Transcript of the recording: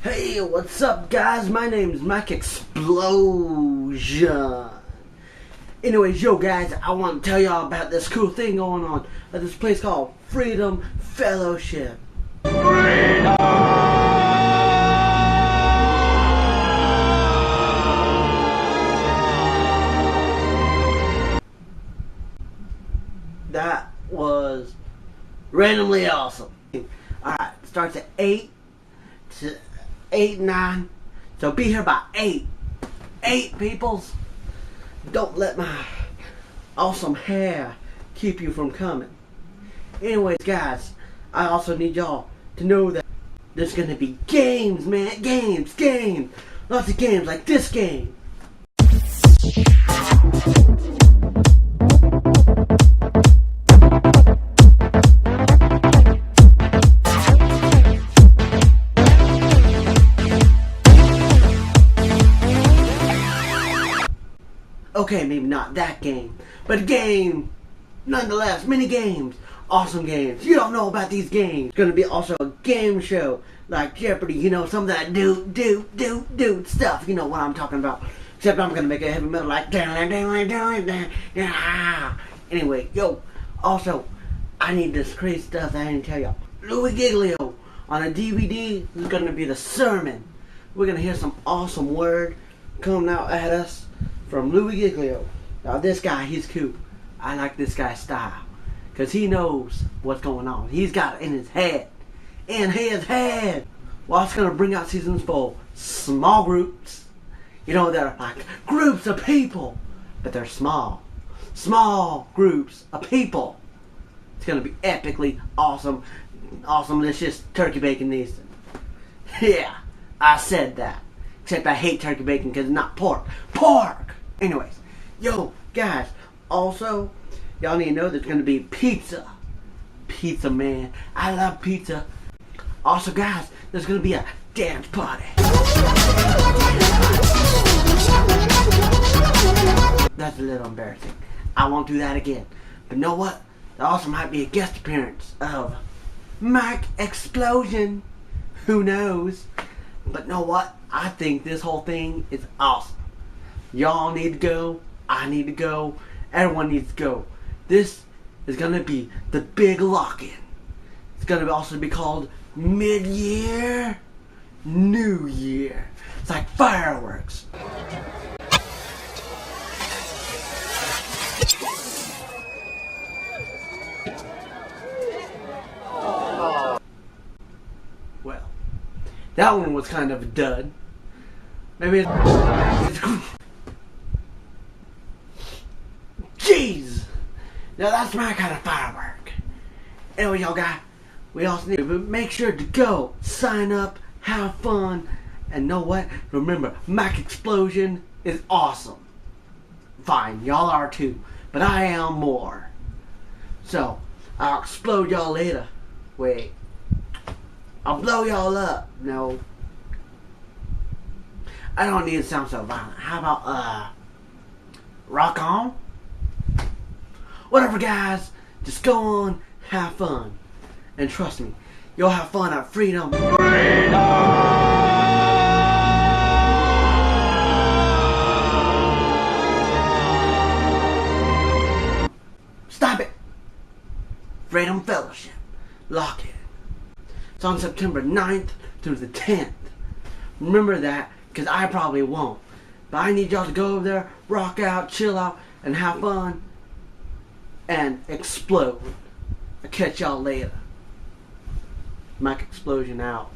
Hey, what's up guys? My name is Mike Explosion. Anyways, yo guys, I want to tell y'all about this cool thing going on at this place called Freedom Fellowship. Freedom! That was randomly awesome. Alright, starts at 8 to 9. So be here by 8. 8 peoples. Don't let my awesome hair keep you from coming. Anyways, guys, I also need y'all to know that there's gonna be games, man. Games. Lots of games like this game. Okay, maybe not that game, but a game nonetheless. Mini games, awesome games. You don't know about these games. It's gonna be also a game show like Jeopardy. You know, some of that do stuff. You know what I'm talking about. Except I'm gonna make a heavy metal like. Anyway, yo. Also, I need this crazy stuff that I didn't tell y'all. Louis Giglio on a DVD is gonna be the sermon. We're gonna hear some awesome word coming out at us from Louis Giglio. Now this guy, he's cool. I like this guy's style. Because he knows what's going on. He's got it in his head. In his head. Well, it's going to bring out seasons for small groups. You know, they're like groups of people. But they're small. Small groups of people. It's going to be epically awesome. Awesomelicious turkey bacon Neeson. Yeah, I said that. Except I hate turkey bacon because it's not pork. Pork! Anyways, yo, guys, also, y'all need to know there's going to be pizza. Pizza, man. I love pizza. Also, guys, there's going to be a dance party. That's a little embarrassing. I won't do that again. But know what? There also might be a guest appearance of Mike Explosion. Who knows? But know what? I think this whole thing is awesome. Y'all need to go. I need to go. Everyone needs to go. This is going to be the big lock-in. It's going to also be called Mid-Year New Year. It's like fireworks. Well, that one was kind of a dud. Maybe it's jeez! Now that's my kind of firework. Anyway, y'all guys, we also need to make sure to go, sign up, have fun, and know what? Remember, Mike Explosion is awesome. Fine, y'all are too, but I am more. So, I'll explode y'all later. Wait. I'll blow y'all up. No. I don't need to sound so violent. How about, rock on? Whatever, guys. Just go on, have fun. And trust me, you'll have fun at Freedom. Freedom! Stop it! Freedom Fellowship. Lock it. It's on September 9th through the 10th. Remember that, because I probably won't. But I need y'all to go over there, rock out, chill out, and have fun. And explode. I'll catch y'all later. Mike Explosion out.